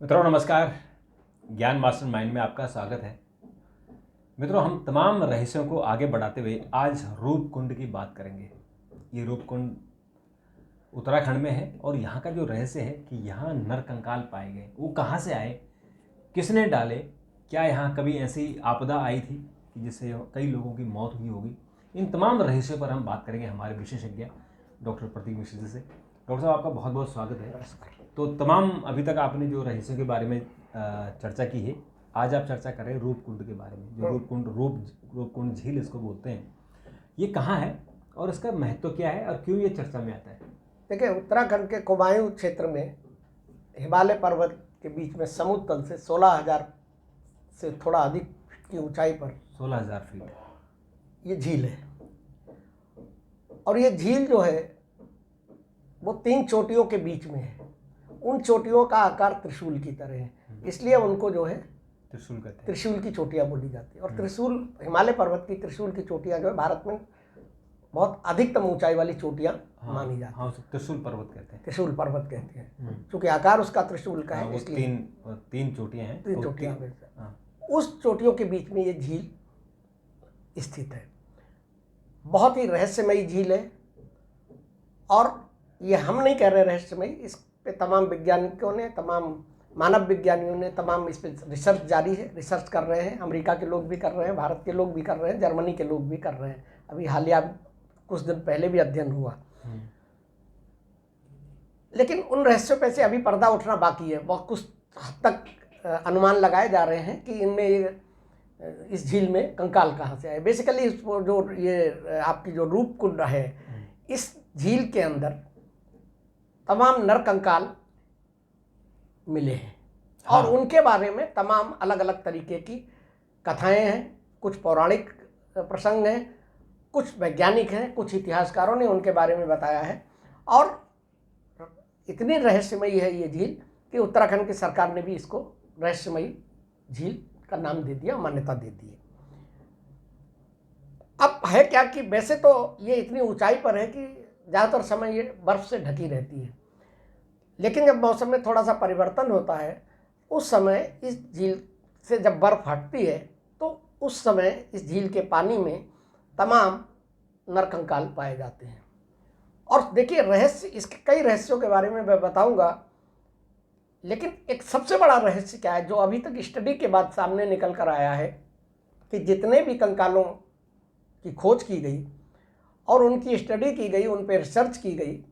मित्रों नमस्कार। ज्ञान मास्टरमाइंड में आपका स्वागत है। मित्रों, हम तमाम रहस्यों को आगे बढ़ाते हुए आज रूपकुंड की बात करेंगे। ये रूपकुंड उत्तराखंड में है और यहाँ का जो रहस्य है कि यहाँ नरकंकाल पाए गए, वो कहाँ से आए, किसने डाले, क्या यहाँ कभी ऐसी आपदा आई थी कि जिससे कई लोगों की मौत हुई होगी। इन तमाम रहस्यों पर हम बात करेंगे हमारे विशेषज्ञ डॉक्टर प्रतीक मिश्र जी से। डॉक्टर साहब, आपका बहुत बहुत स्वागत है। तो तमाम अभी तक आपने जो रहस्यों के बारे में चर्चा की है, आज आप चर्चा करें रूपकुंड के बारे में। जो रूपकुंड झील इसको बोलते हैं, ये कहाँ है और इसका महत्व क्या है और क्यों ये चर्चा में आता है? देखिए, उत्तराखंड के कुमायूं क्षेत्र में हिमालय पर्वत के बीच में समुद्र तल से 16,000 से थोड़ा अधिक की ऊंचाई पर 16,000 फीट ये झील है। और ये झील जो है वो 3 चोटियों के बीच में है। उन चोटियों का आकार त्रिशूल की तरह है, इसलिए उनको जो है त्रिशूल कहते हैं। त्रिशूल की चोटियाँ बोली जाती है। और त्रिशूल, हिमालय पर्वत की त्रिशूल की चोटियाँ जो है भारत में बहुत अधिकतम ऊंचाई वाली चोटियाँ मानी जाती हैं। त्रिशूल पर्वत कहते हैं। त्रिशूल पर्वत कहते हैं क्योंकि आकार उसका त्रिशूल का है, इसलिए तीन चोटियाँ हैं। 3 चोटियाँ उस चोटियों के बीच में ये झील स्थित है। बहुत ही रहस्यमयी झील है और ये हम नहीं कह रहे रहस्यमयी, इस पे तमाम वैज्ञानिकों ने, तमाम मानव विज्ञानियों ने तमाम इस पर रिसर्च जारी है, रिसर्च कर रहे हैं। अमेरिका के लोग भी कर रहे हैं, भारत के लोग भी कर रहे हैं, जर्मनी के लोग भी कर रहे हैं। अभी हालिया कुछ दिन पहले भी अध्ययन हुआ। लेकिन उन रहस्यों पे से अभी पर्दा उठना बाकी है। बहुत कुछ हद तक अनुमान लगाए जा रहे हैं कि इनमें इस झील में कंकाल कहाँ से आए। बेसिकली जो ये आपकी जो रूपकुंड है, इस झील के अंदर तमाम नर कंकाल मिले हैं। और उनके बारे में तमाम अलग अलग तरीके की कथाएं हैं। कुछ पौराणिक प्रसंग हैं, कुछ वैज्ञानिक हैं, कुछ इतिहासकारों ने उनके बारे में बताया है। और इतनी रहस्यमयी है ये झील कि उत्तराखंड की सरकार ने भी इसको रहस्यमयी झील का नाम दे दिया, मान्यता दे दी है। अब है क्या कि वैसे तो ये इतनी ऊंचाई पर है कि ज़्यादातर समय ये बर्फ़ से ढकी रहती है, लेकिन जब मौसम में थोड़ा सा परिवर्तन होता है, उस समय इस झील से जब बर्फ़ हटती है तो उस समय इस झील के पानी में तमाम नरकंकाल पाए जाते हैं। और देखिए, रहस्य, इसके कई रहस्यों के बारे में मैं बताऊंगा, लेकिन एक सबसे बड़ा रहस्य क्या है जो अभी तक स्टडी के बाद सामने निकल कर आया है कि जितने भी कंकालों की खोज की गई और उनकी स्टडी की गई, उन पर रिसर्च की गई,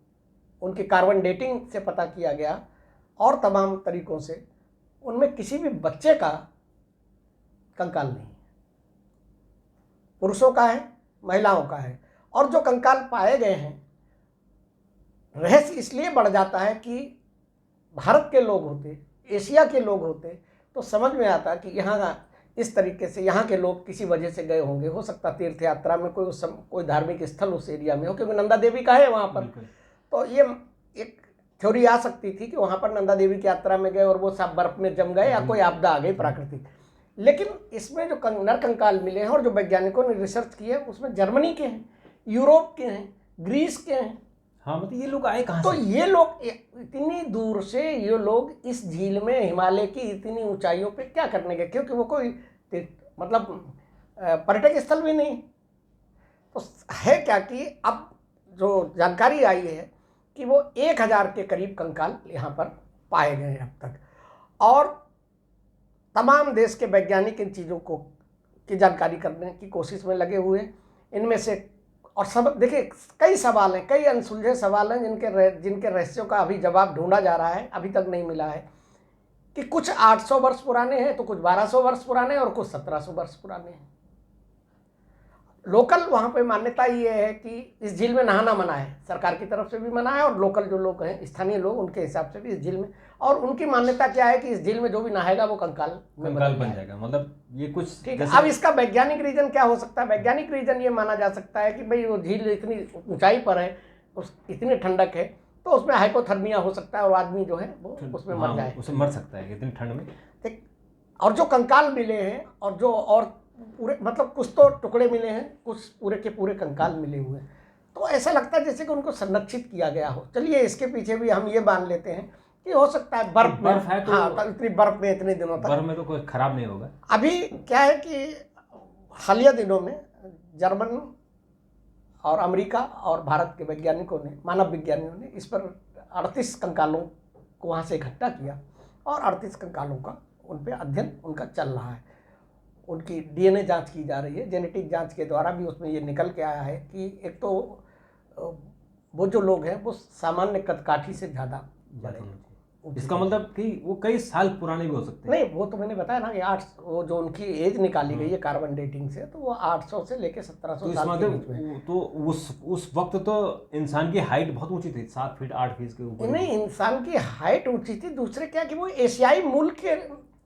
उनकी कार्बन डेटिंग से पता किया गया और तमाम तरीक़ों से, उनमें किसी भी बच्चे का कंकाल नहीं है। पुरुषों का है, महिलाओं का है। और जो कंकाल पाए गए हैं, रहस्य इसलिए बढ़ जाता है कि भारत के लोग होते, एशिया के लोग होते तो समझ में आता कि यहाँ इस तरीके से यहाँ के लोग किसी वजह से गए होंगे। हो सकता तीर्थ यात्रा में कोई धार्मिक स्थल उस एरिया में हो, क्योंकि नंदा देवी का है वहाँ पर। तो ये एक थ्योरी आ सकती थी कि वहाँ पर नंदा देवी की यात्रा में गए और वो सब बर्फ़ में जम गए या कोई आपदा आ गई प्राकृतिक। लेकिन इसमें जो नरकंकाल मिले हैं और जो वैज्ञानिकों ने रिसर्च की है, उसमें जर्मनी के हैं, यूरोप के हैं, ग्रीस के हैं। मतलब ये लोग आए कहाँ तो से? ये लोग इतनी दूर से, ये लोग इस झील में हिमालय की इतनी ऊंचाइयों पे क्या करने गए? क्योंकि वो कोई मतलब पर्यटक स्थल भी नहीं। तो है क्या कि अब जो जानकारी आई है कि वो 1,000 के करीब कंकाल यहाँ पर पाए गए हैं अब तक। और तमाम देश के वैज्ञानिक इन चीज़ों को की जानकारी करने की कोशिश में लगे हुए हैं। इनमें से और सब देखिए, कई सवाल हैं, कई अनसुलझे सवाल हैं जिनके रहस्यों का अभी जवाब ढूंढा जा रहा है, अभी तक नहीं मिला है। कि कुछ 800 वर्ष पुराने हैं, तो कुछ 1200 वर्ष पुराने हैं और कुछ 1700 वर्ष पुराने हैं। लोकल वहाँ पे मान्यता ये है कि इस झील में नहाना मना है, सरकार की तरफ से भी मना है और लोकल जो लोग हैं, स्थानीय लोग, उनके हिसाब से भी इस झील में। और उनकी मान्यता क्या है कि इस झील में जो भी नहाएगा वो कंकाल बन जाएगा। मतलब ये कुछ ठीक है। अब इसका वैज्ञानिक रीजन क्या हो सकता है? वैज्ञानिक रीजन ये माना जा सकता है कि भाई वो झील इतनी ऊंचाई पर है, इतनी ठंडक है, तो उसमें हाइपोथर्मिया हो सकता है और आदमी जो है वो उसमें मर जाए, उसमें मर सकता है इतनी ठंड में। ठीक। और जो कंकाल मिले हैं और जो और पूरे, मतलब कुछ तो टुकड़े मिले हैं, कुछ पूरे के पूरे कंकाल मिले हुए हैं, तो ऐसा लगता है जैसे कि उनको संरक्षित किया गया हो। चलिए, इसके पीछे भी हम ये मान लेते हैं कि हो सकता है बर्फ में, बर्फ है तो हाँ, तो इतनी बर्फ में इतने दिनों तक। बर्फ में तो कोई खराब नहीं होगा। अभी क्या है कि हालिया दिनों में जर्मन और अमेरिका और भारत के वैज्ञानिकों ने, मानव विज्ञानियों ने इस पर 38 कंकालों को वहाँ से इकट्ठा किया और 38 कंकालों का उन पर अध्ययन उनका चल रहा है। उनकी डीएनए जांच की जा रही है। जेनेटिक जांच के द्वारा भी उसमें ये निकल के आया है कि एक तो वो जो लोग हैं वो सामान्य कदकाठी से ज़्यादा बड़े हैं। इसका मतलब कि वो कई साल पुराने भी हो सकते हैं। नहीं, वो तो मैंने बताया ना कि 8, वो जो उनकी एज निकाली गई है कार्बन डेटिंग से, तो वो 800 से लेके 1700 तो साल के बीच में। मतलब तो उस वक्त तो इंसान की हाइट बहुत ऊंची थी, 7 फीट 8 फीट के ऊपर। नहीं, इंसान की हाइट ऊंची थी। दूसरे क्या कि वो एशियाई मूल के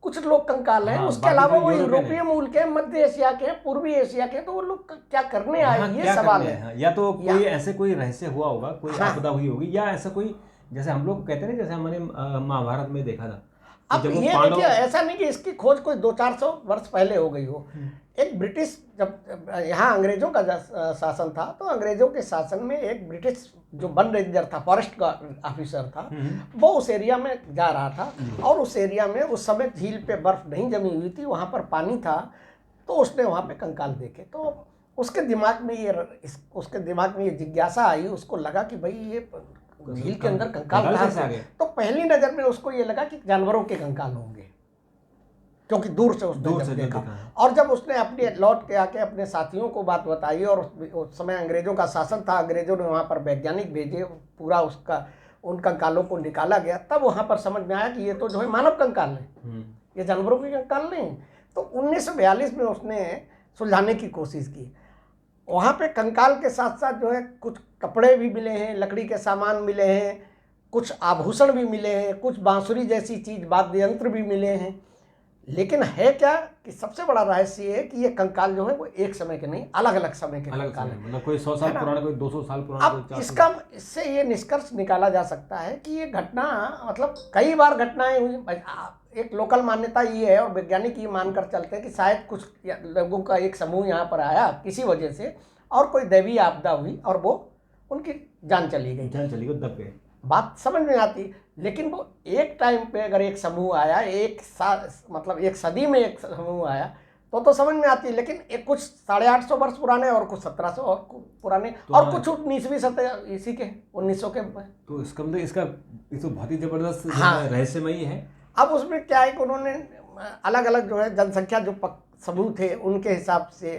कुछ लोग कंकाल हैं, हाँ, उसके बाकी अलावा तो वो यूरोपियन यूरोपीय मूल के, मध्य एशिया के, पूर्वी एशिया के, तो वो लोग क्या करने आए, हाँ, ये क्या सवाल करने है। हैं? या तो कोई ऐसे कोई रहस्य हुआ होगा, कोई हाँ। आपदा हुई होगी, या ऐसा कोई, जैसे हम लोग कहते हैं ना, जैसे हमने महाभारत में देखा था कि अब जब वो ये पांडव। देखिए, ऐसा नहीं कि इसकी खोज कोई 200-400 वर्ष पहले हो गई हो। एक ब्रिटिश, जब यहाँ अंग्रेजों का शासन था, तो अंग्रेजों के शासन में एक ब्रिटिश जो वन रेंजर था, फॉरेस्ट का ऑफिसर था, वो उस एरिया में जा रहा था और उस एरिया में उस समय झील पे बर्फ नहीं जमी हुई थी, वहाँ पर पानी था। तो उसने वहाँ पे कंकाल देखे, तो उसके दिमाग में ये जिज्ञासा आई। उसको लगा कि भाई ये झील के अंदर कंकाल कहाँ से आ गए। तो पहली नज़र में उसको ये लगा कि जानवरों के कंकाल होंगे, क्योंकि दूर से उसने जब देखा। और जब उसने अपने लौट के आके अपने साथियों को बात बताई, और उस समय अंग्रेजों का शासन था, अंग्रेजों ने वहाँ पर वैज्ञानिक भेजे, पूरा उन कंकालों को निकाला गया, तब वहाँ पर समझ में आया कि ये तो जो है मानव कंकाल है, ये जानवरों के कंकाल नहीं। तो 1942 में उसने सुलझाने की कोशिश की। वहाँ पे कंकाल के साथ साथ जो है कुछ कपड़े भी मिले हैं, लकड़ी के सामान मिले हैं, कुछ आभूषण भी मिले हैं, कुछ बांसुरी जैसी चीज़, वाद्य यंत्र भी मिले हैं। लेकिन है क्या कि सबसे बड़ा रहस्य ये है कि ये कंकाल जो है वो एक समय के नहीं, अलग अलग समय के कंकाल हैं। मतलब कोई 100 साल पुराना, कोई 200 साल पुराना, कोई 400। इससे ये निष्कर्ष निकाला जा सकता है कि ये घटना, मतलब कई बार घटनाएं हुई। एक लोकल मान्यता ये है और वैज्ञानिक ये मानकर चलते हैं कि शायद कुछ लोगों का एक समूह यहाँ पर आया किसी वजह से, और कोई दैवीय आपदा हुई और वो उनकी जान चली गई, दब गए। बात समझ में आती। लेकिन वो एक टाइम पे अगर एक समूह आया, मतलब एक सदी में एक समूह आया, तो समझ में आती है। लेकिन एक कुछ 850 वर्ष पुराने और कुछ 1700 और पुराने, तो और कुछ 19वीं सदी इसी के 1900 के। तो इसका मतलब ये तो बहुत ही जबरदस्त रहस्यमयी है। अब उसमें क्या है कि उन्होंने अलग अलग जो है जनसंख्या जो समूह थे उनके हिसाब से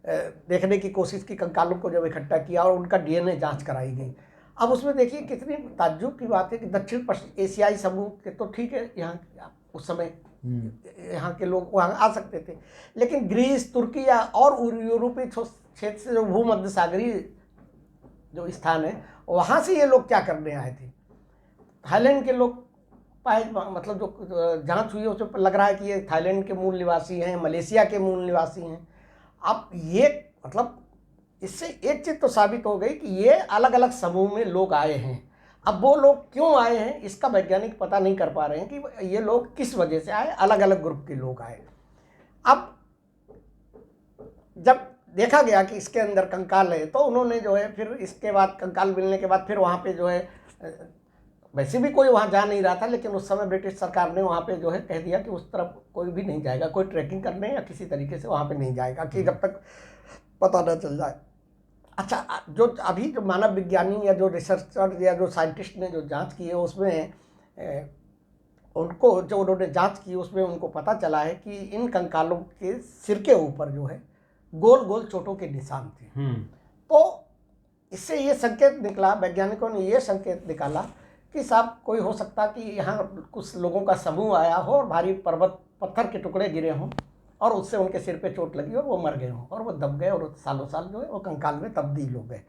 देखने की कोशिश की, कंकालों को जब इकट्ठा किया और उनका डीएनए जांच कराई गई। अब उसमें देखिए कितनी ताज्जुब की बात है कि दक्षिण पश्चिम एशियाई समूह के तो ठीक है, यहाँ उस समय यहाँ के लोग वहाँ आ सकते थे, लेकिन ग्रीस, तुर्की या और यूरोपीय क्षेत्र से जो भूमध्य सागरीय जो स्थान है, वहाँ से ये लोग क्या करने आए थे। थाईलैंड के लोग पाए, मतलब जो जांच हुई है उसमें लग रहा है कि ये थाईलैंड के मूल निवासी हैं, मलेशिया के मूल निवासी हैं। अब ये मतलब इससे एक चीज़ तो साबित हो गई कि ये अलग अलग समूह में लोग आए हैं। अब वो लोग क्यों आए हैं इसका वैज्ञानिक पता नहीं कर पा रहे हैं कि ये लोग किस वजह से आए, अलग अलग ग्रुप के लोग आए। अब जब देखा गया कि इसके अंदर कंकाल है, तो उन्होंने जो है फिर इसके बाद, कंकाल मिलने के बाद, फिर वहाँ पे जो है, वैसे भी कोई वहाँ जा नहीं रहा था, लेकिन उस समय ब्रिटिश सरकार ने वहाँ पे जो है कह दिया कि उस तरफ कोई भी नहीं जाएगा, कोई ट्रैकिंग करने या किसी तरीके से वहाँ पे नहीं जाएगा कि जब तक पता न चल जाए। अच्छा, जो अभी जो मानव विज्ञानी या जो रिसर्चर या जो साइंटिस्ट ने जो जांच की है, उसमें उनको जो उन्होंने जांच की उसमें उनको पता चला है कि इन कंकालों के सिर के ऊपर जो है गोल गोल चोटों के निशान थे। तो इससे ये संकेत निकला, वैज्ञानिकों ने ये संकेत निकाला कि साहब कोई हो सकता कि यहाँ कुछ लोगों का समूह आया हो और भारी पत्थर के टुकड़े गिरे हों और उससे उनके सिर पे चोट लगी और वो मर गए हों और वो दब गए और सालों साल जो है वो कंकाल में तब्दील हो गए।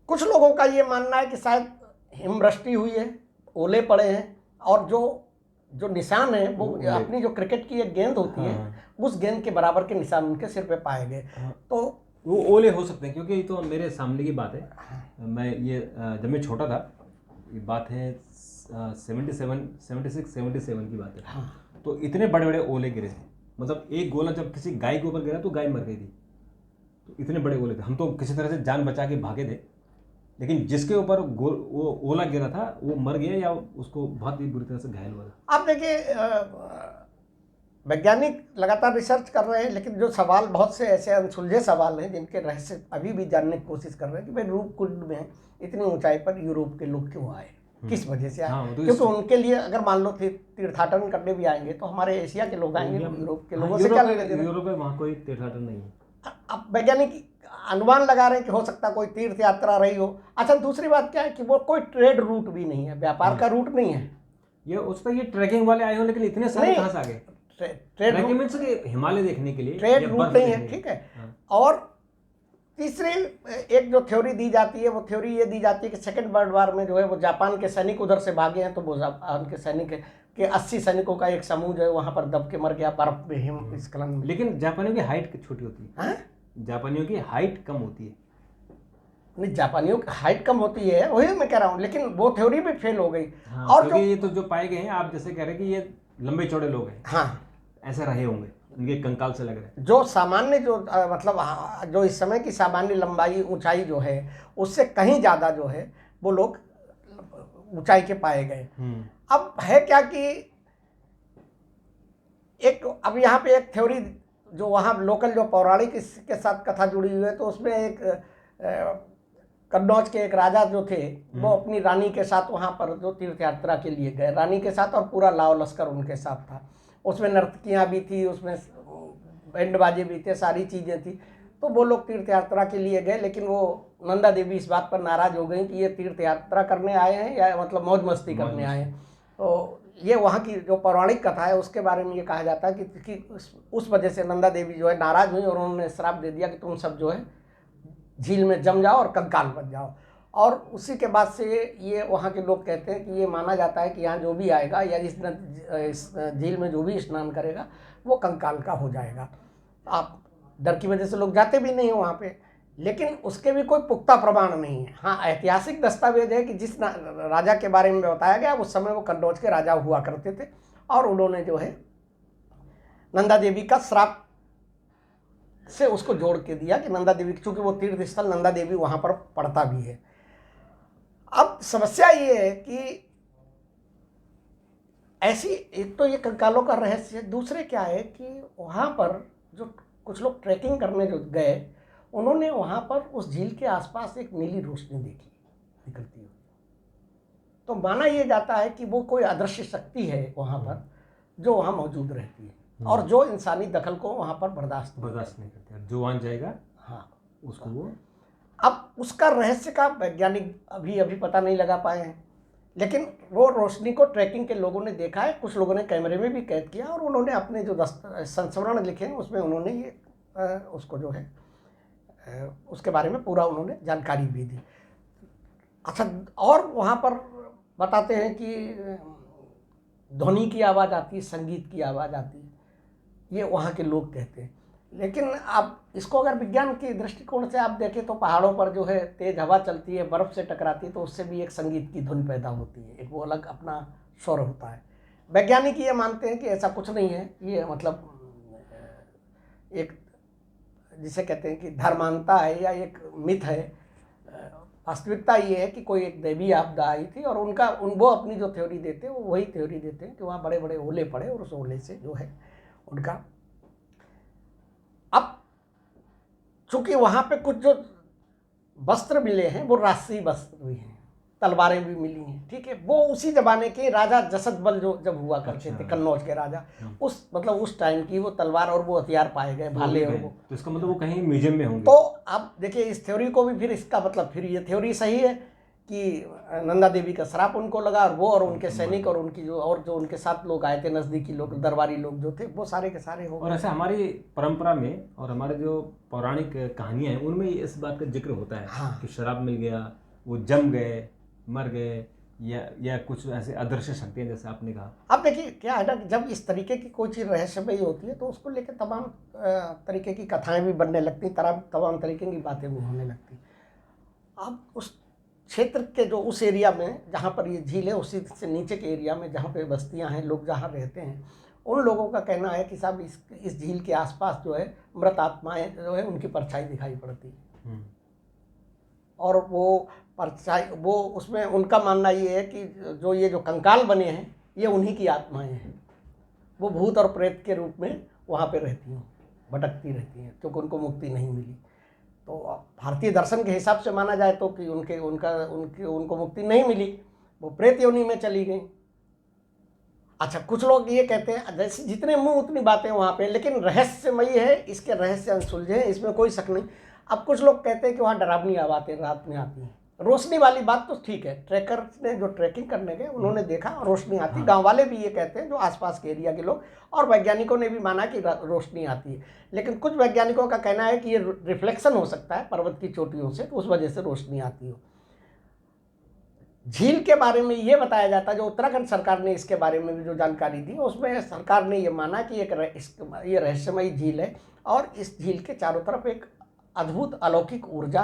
कुछ लोगों का ये मानना है कि शायद हिमवृष्टि हुई है, ओले पड़े हैं, और जो निशान है वो अपनी जो क्रिकेट की एक गेंद होती है, उस गेंद के बराबर के निशान उनके सिर पे पाए गए। तो वो ओले हो सकते हैं, क्योंकि ये तो मेरे सामने की बात है। मैं ये जब मैं छोटा था, ये बात है 76-77 की बात है। तो इतने बड़े बड़े ओले गिरे थे, मतलब एक गोला जब किसी गाय के ऊपर गिरा तो गाय मर गई थी। तो इतने बड़े ओले थे, हम तो किसी तरह से जान बचा के भागे थे। लेकिन जिसके ऊपर वो ओला गिरा था वो मर गया या उसको बहुत ही बुरी तरह से घायल हुआ था? आप देखिए, वैज्ञानिक लगातार रिसर्च कर रहे हैं, लेकिन जो सवाल, बहुत से ऐसे अनसुलझे सवाल हैं जिनके रहस्य अभी भी जानने की कोशिश कर रहे हैं कि भाई रूपकुंड में इतनी ऊंचाई पर यूरोप के लोग क्यों आए, किस वजह से आए। हाँ, तो क्योंकि उनके लिए अगर मान लो तीर्थाटन करने भी आएंगे तो हमारे एशिया के लोग आएंगे, यूरोप के लोगों से क्या लेना देना। यूरोप में वहाँ कोई तीर्थाटन नहीं है। अब वैज्ञानिक अनुमान लगा रहे हैं कि हो सकता है कोई तीर्थ यात्रा रही हो। अच्छा, दूसरी बात क्या है कि वो कोई ट्रेड रूट भी नहीं है, व्यापार का रूट नहीं है ये। उस पर ये ट्रैकिंग वाले आए हो, लेकिन इतने सारे कहाँ से आ गए? ट्रेड रूट, मीन्स कि हिमालय देखने के लिए ट्रेड या रूट बर्फ नहीं है, देखने के ठीक लिए। है। और तीसरी एक जो थ्योरी दी जाती है, वो थ्योरी ये दी जाती है कि सेकेंड वर्ल्ड वार में जो है वो जापान के सैनिक उधर से भागे हैं, तो वो जापान के सैनिक के 80 सैनिकों का एक समूह जो है वहाँ पर दब के मर गया बर्फ में, हिमस्खलन में। लेकिन जापानियों की हाइट छोटी होती है। हाँ? जापानियों की हाइट कम होती है। नहीं, जापानियों की हाइट कम होती है, वही मैं कह रहा हूँ, लेकिन वो थ्योरी भी फेल हो गई। हाँ, और क्योंकि ये तो जो पाए गए हैं, आप जैसे कह रहे हैं कि ये लंबे चौड़े लोग हैं, हाँ, ऐसे रहे होंगे, उनके कंकाल से लग रहे हैं। जो सामान्य जो मतलब जो इस समय की सामान्य लंबाई ऊंचाई जो है उससे कहीं ज़्यादा जो है वो लोग ऊंचाई के पाए गए। अब है क्या कि एक, अब यहाँ पे एक थ्योरी जो वहाँ लोकल जो पौराणिक के साथ कथा जुड़ी हुई है, तो उसमें एक कन्नौज के एक राजा जो थे वो अपनी रानी के साथ वहाँ पर जो तीर्थ यात्रा के लिए गए, रानी के साथ, और पूरा लाव लश्कर उनके साथ था। उसमें नर्तकियाँ भी थी, उसमें बैंड बाजे भी थे, सारी चीज़ें थी। तो वो लोग तीर्थ यात्रा के लिए गए, लेकिन वो नंदा देवी इस बात पर नाराज़ हो गई कि ये तीर्थ यात्रा करने आए हैं या मतलब मौज मस्ती करने आए हैं। तो ये वहाँ की जो पौराणिक कथा है उसके बारे में ये कहा जाता है कि उस वजह से नंदा देवी जो है नाराज़ हुई और उन्होंने श्राप दे दिया कि तुम सब जो है झील में जम जाओ और कंकाल बन जाओ। और उसी के बाद से ये वहाँ के लोग कहते हैं कि ये माना जाता है कि यहाँ जो भी आएगा या इस झील में जो भी स्नान करेगा वो कंकाल का हो जाएगा। आप डर की वजह से लोग जाते भी नहीं हैं वहाँ पे, लेकिन उसके भी कोई पुख्ता प्रमाण नहीं है। हाँ, ऐतिहासिक दस्तावेज है कि जिस राजा के बारे में बताया गया उस समय वो कन्नौज के राजा हुआ करते थे, और उन्होंने जो है नंदा देवी का श्राप से उसको जोड़ के दिया कि नंदा देवी, चूंकि वो तीर्थ स्थल नंदा देवी वहाँ पर पड़ता भी है। अब समस्या ये है कि ऐसी, एक तो ये कंकालों का रहस्य, दूसरे क्या है कि वहाँ पर जो कुछ लोग ट्रैकिंग करने जो गए उन्होंने वहाँ पर उस झील के आसपास एक नीली रोशनी देखी निकलती हुई। तो माना ये जाता है कि वो कोई अदृश्य शक्ति है वहाँ पर जो वहाँ मौजूद रहती है और जो इंसानी दखल को वहाँ पर बर्दाश्त नहीं करते। जो वहाँ जाएगा, हाँ, उसको वो, अब उसका रहस्य का वैज्ञानिक अभी पता नहीं लगा पाए हैं, लेकिन वो रोशनी को ट्रैकिंग के लोगों ने देखा है, कुछ लोगों ने कैमरे में भी कैद किया और उन्होंने अपने जो संस्मरण लिखे हैं उसमें उन्होंने ये उसको जो है उसके बारे में पूरा उन्होंने जानकारी भी दी। अच्छा, और वहाँ पर बताते हैं कि ध्वनि की आवाज़ आती है, संगीत की आवाज़ आती है, ये वहाँ के लोग कहते हैं। लेकिन आप इसको अगर विज्ञान के दृष्टिकोण से आप देखें तो पहाड़ों पर जो है तेज हवा चलती है, बर्फ़ से टकराती है, तो उससे भी एक संगीत की धुन पैदा होती है, एक वो अलग अपना स्वर होता है। वैज्ञानिक ये मानते हैं कि ऐसा कुछ नहीं है, ये मतलब एक जिसे कहते हैं कि धर्मांता है या एक मिथ है। वास्तविकता ये है कि कोई एक दैवी आपदा आई थी और वो अपनी जो थ्योरी देते हैं वो वही थ्योरी देते हैं कि वहाँ बड़े बड़े ओले पड़े और उस ओले से जो है उनका, अब चूंकि वहाँ पे कुछ जो वस्त्र मिले हैं वो राष्ट्रीय वस्त्र भी हैं, तलवारें भी मिली हैं, ठीक है। वो उसी जमाने के राजा जसदबल जो जब हुआ करते थे, कन्नौज के राजा, उस टाइम की वो तलवार और वो हथियार पाए गए, भाले और वो, तो इसका मतलब वो कहीं म्यूजियम में होंगे। तो आप देखिए इस थ्योरी को भी, फिर इसका मतलब फिर ये थ्योरी सही है कि नंदा देवी का श्राप उनको लगा और वो और उनके सैनिक और उनकी जो उनके साथ लोग आए थे, नज़दीकी लोग, दरबारी लोग जो थे, वो सारे के सारे हो गए। और ऐसे हमारी परंपरा में और हमारे जो पौराणिक कहानियाँ हैं उनमें इस बात का जिक्र होता है। हाँ, कि शराब मिल गया, वो जम गए, मर गए, या कुछ ऐसे अदृश्य शक्तियाँ जैसे आपने कहा। अब देखिए क्या है ना कि जब इस तरीके की कोई चीज़ रहस्यमयी होती है तो उसको लेकर तमाम तरीके की कथाएं भी बनने लगती, तमाम तरीके की बातें भी होने लगती। अब उस क्षेत्र के जो उस एरिया में जहाँ पर ये झील है, उसी से नीचे के एरिया में जहाँ पे बस्तियाँ हैं, लोग जहाँ रहते हैं, उन लोगों का कहना है कि साहब इस झील के आसपास जो है मृत आत्माएं जो है उनकी परछाई दिखाई पड़ती है। और वो उसमें उनका मानना ये है कि जो ये जो कंकाल बने हैं ये उन्हीं की आत्माएं हैं, वो भूत और प्रेत के रूप में वहाँ पे रहती हैं, भटकती रहती हैं, क्योंकि उनको मुक्ति नहीं मिली। तो भारतीय दर्शन के हिसाब से माना जाए तो कि उनको मुक्ति नहीं मिली, वो प्रेत योनि में चली गई। अच्छा, कुछ लोग ये कहते हैं, जैसे जितने मुंह उतनी बातें वहाँ पे, लेकिन रहस्यमयी है, इसके रहस्य अनसुलझे हैं, इसमें कोई शक नहीं। अब कुछ लोग कहते हैं कि वहाँ डरावनी आवाज़ें रात में आती हैं। रोशनी वाली बात तो ठीक है, ट्रैकर ने जो ट्रैकिंग करने गए उन्होंने देखा और रोशनी आती। गांव वाले भी ये कहते हैं, जो आसपास के एरिया के लोग, और वैज्ञानिकों ने भी माना कि रोशनी आती है। लेकिन कुछ वैज्ञानिकों का कहना है कि ये रिफ्लेक्शन हो सकता है पर्वत की चोटियों से, तो उस वजह से रोशनी आती हो। झील के बारे में ये बताया जाता है, जो उत्तराखंड सरकार ने इसके बारे में भी जो जानकारी दी, उसमें सरकार ने ये माना कि ये रहस्यमयी झील है और इस झील के चारों तरफ एक अद्भुत अलौकिक ऊर्जा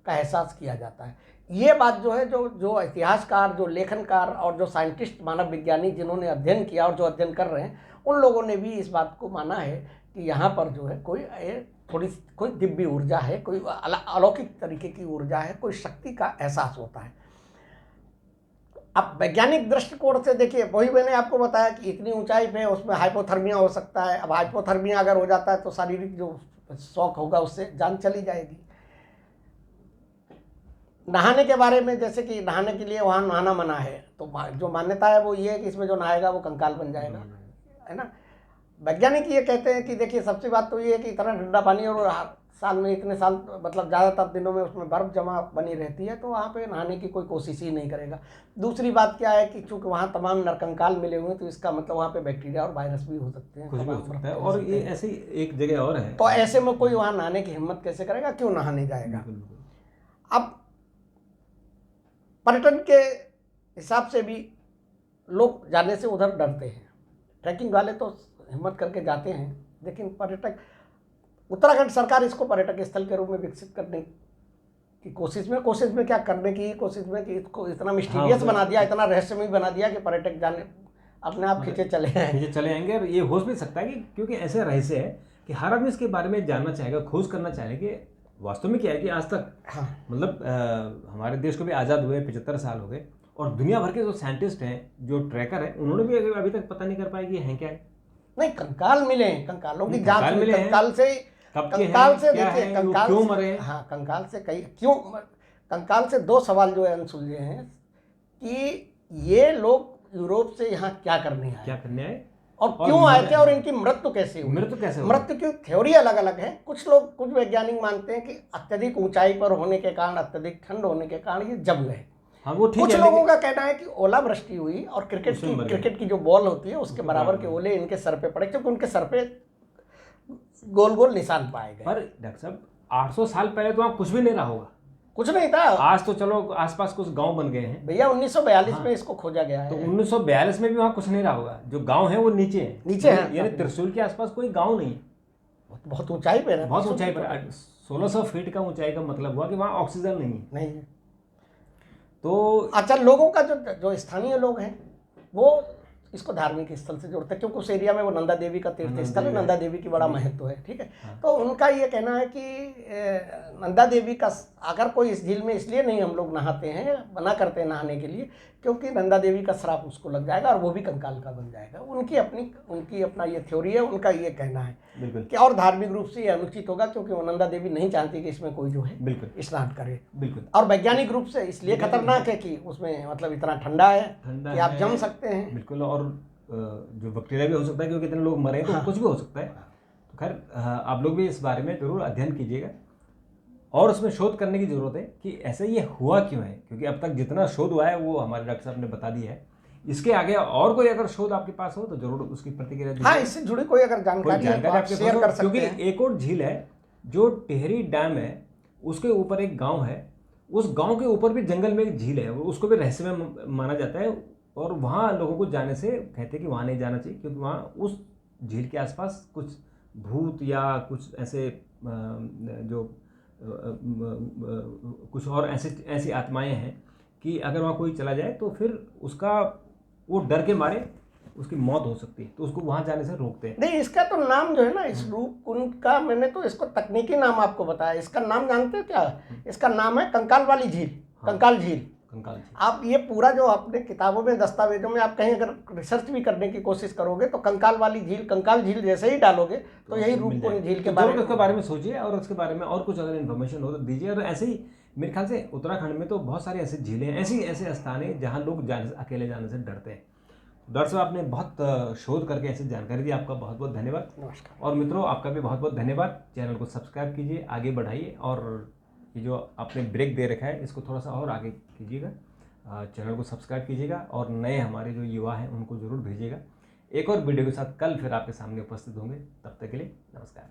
का एहसास किया जाता है। ये बात जो है, जो इतिहासकार, जो लेखनकार और जो साइंटिस्ट, मानव विज्ञानी जिन्होंने अध्ययन किया और जो अध्ययन कर रहे हैं, उन लोगों ने भी इस बात को माना है कि यहाँ पर जो है कोई दिव्य ऊर्जा है, कोई अलौकिक तरीके की ऊर्जा है, कोई शक्ति का एहसास होता है। अब वैज्ञानिक दृष्टिकोण से देखिए, वही मैंने आपको बताया कि इतनी ऊंचाई पे उसमें हाइपोथर्मिया हो सकता है। अब हाइपोथर्मिया अगर हो जाता है तो शारीरिक जो शौक होगा उससे जान चली जाएगी। नहाने के बारे में, जैसे कि नहाने के लिए वहाँ नहाना मना है, तो जो मान्यता है वो ये है कि इसमें जो नहाएगा वो कंकाल बन जाएगा, है ना। वैज्ञानिक ये कहते हैं कि देखिए, सबसे बात तो ये है कि इतना ठंडा पानी और साल में इतने साल, मतलब ज़्यादातर दिनों में उसमें बर्फ़ जमा बनी रहती है, तो वहाँ पे नहाने की कोई कोशिश ही नहीं करेगा। दूसरी बात क्या है कि चूँकि वहाँ तमाम नरकंकाल मिले हुए हैं, तो इसका मतलब वहाँ पे बैक्टीरिया और वायरस भी हो सकते हैं, कुछ भी हो सकता है। और ये ऐसी एक जगह और है, तो ऐसे में कोई वहाँ नहाने की हिम्मत कैसे करेगा, क्यों नहाने जाएगा। अब पर्यटन के हिसाब से भी लोग जाने से उधर डरते हैं। ट्रैकिंग वाले तो हिम्मत करके जाते हैं, लेकिन उत्तराखंड सरकार इसको पर्यटक स्थल के रूप में विकसित करने की कोशिश में क्या करने की कोशिश में कि इसको इतना मिस्टीरियस बना दिया, इतना रहस्यमय बना दिया कि पर्यटक जाने अपने आप खींचे चले आएंगे। और ये हो भी सकता है कि क्योंकि ऐसे रहस्य है कि हर आदमी इसके बारे में जानना चाहेगा, खोज करना चाहेगा कि वास्तव में क्या है कि आज तक मतलब हमारे देश को भी आज़ाद हुए 75 साल हो गए, और दुनिया भर के जो साइंटिस्ट हैं, जो ट्रैकर हैं, उन्होंने भी अभी तक पता नहीं कर पाए कि हैं क्या है। नहीं, कंकाल मिले हैं, कंकालों की जांच कंकाल मिले, कंकाल से देखिए, कंकाल क्यों मरे। हाँ, कंकाल से कंकाल से दो सवाल जो है अनसुलझे हैं कि ये लोग यूरोप से यहाँ क्या करने आए और क्यों आए थे, और इनकी मृत्यु कैसे हुई। मृत्यु की थ्योरी अलग अलग है। कुछ वैज्ञानिक मानते हैं कि अत्यधिक ऊंचाई पर होने के कारण, अत्यधिक ठंड होने के कारण ये जम गए। हाँ, वो ठीक कुछ है, लोगों का कहना है कि ओलावृष्टि हुई और क्रिकेट की जो बॉल होती है उसके बराबर के ओले इनके सर पे पड़े, क्योंकि उनके सर पे गोल गोल निशान पाए गए। पर डॉक्टर साहब, 800 साल पहले तो वहाँ कुछ भी नहीं रहा होगा। कुछ नहीं था। आज तो चलो आसपास कुछ गांव बन गए हैं भैया। 1942 में इसको खोजा गया है। तो 1942 में भी वहाँ कुछ नहीं रहा होगा। जो गांव है वो नीचे है, यानी त्रिशूल के आसपास कोई गांव नहीं है। बहुत ऊंचाई पे है, बहुत ऊंचाई पर 1600 फीट का ऊंचाई का मतलब हुआ कि वहाँ ऑक्सीजन नहीं है। तो अच्छा, लोगों का जो स्थानीय लोग हैं वो इसको धार्मिक स्थल से जोड़ते हैं, क्योंकि उस एरिया में वो नंदा देवी का तीर्थ स्थल है, नंदा देवी की बड़ा महत्व है, ठीक है। तो उनका ये कहना है कि नंदा देवी का, अगर कोई इस झील में इसलिए नहीं हम लोग नहाते हैं, मना करते हैं नहाने के लिए, क्योंकि नंदा देवी का श्राप उसको लग जाएगा और वो भी कंकाल का बन जाएगा। उनकी अपना ये थ्योरी है, उनका ये कहना है कि और धार्मिक रूप से ये अनुचित होगा, क्योंकि वो नंदा देवी नहीं चाहती कि इसमें कोई जो है स्नान करे। और वैज्ञानिक रूप से इसलिए खतरनाक है कि उसमें मतलब इतना ठंडा है कि आप जम सकते हैं। बिल्कुल। और जो बैक्टीरिया भी हो सकता है, क्योंकि इतने लोग मरे तो कुछ भी हो सकता है। तो खैर, आप लोग भी इस बारे में जरूर अध्ययन कीजिएगा और उसमें शोध करने की ज़रूरत है कि ऐसे ये हुआ क्यों है, क्योंकि अब तक जितना शोध हुआ है वो हमारे डॉक्टर साहब ने बता दिया है। इसके आगे और कोई अगर शोध आपके पास हो तो जरूर उसकी प्रतिक्रिया दीजिए। हाँ, इससे जुड़ी कोई अगर जानकारी आपके शेयर कर सकते हैं। क्योंकि एक और झील है जो टिहरी डैम है, उसके ऊपर एक गाँव है, उस गाँव के ऊपर भी जंगल में एक झील है, उसको भी रहस्यमय माना जाता है। और वहाँ लोगों को जाने से कहते हैं कि वहाँ नहीं जाना चाहिए, क्योंकि वहाँ उस झील के आसपास कुछ भूत या कुछ ऐसे जो कुछ और ऐसी आत्माएं हैं कि अगर वहाँ कोई चला जाए तो फिर उसका वो डर के मारे उसकी मौत हो सकती है, तो उसको वहाँ जाने से रोकते हैं। नहीं, इसका तो नाम जो है ना, इस रूप कुंड का, मैंने तो इसको तकनीकी नाम आपको बताया, इसका नाम जानते हो क्या? इसका नाम है कंकाल वाली झील, कंकाल झील। कंकाल झील। आप ये पूरा जो आपने किताबों में, दस्तावेजों में, आप कहीं अगर रिसर्च भी करने की कोशिश करोगे तो कंकाल वाली झील, कंकाल झील जैसे ही डालोगे तो यही रूपकुंड झील के बारे में, उसके बारे में सोचिए और उसके बारे में और कुछ अगर इन्फॉर्मेशन हो तो दीजिए। और ऐसे ही मेरे ख्याल से उत्तराखंड में तो बहुत सारी ऐसी झीलें, ऐसे स्थान हैं जहाँ लोग अकेले जाने से डरते हैं। डॉक्टर साहब, आपने बहुत शोध करके ऐसी जानकारी दी, आपका बहुत बहुत धन्यवाद। नमस्कार। और मित्रों, आपका भी बहुत बहुत धन्यवाद। चैनल को सब्सक्राइब कीजिए, आगे बढ़ाइए, और ये जो आपने ब्रेक दे रखा है इसको थोड़ा सा और आगे कीजिएगा। चैनल को सब्सक्राइब कीजिएगा और नए हमारे जो युवा हैं उनको ज़रूर भेजिएगा। एक और वीडियो के साथ कल फिर आपके सामने उपस्थित होंगे। तब तक के लिए नमस्कार।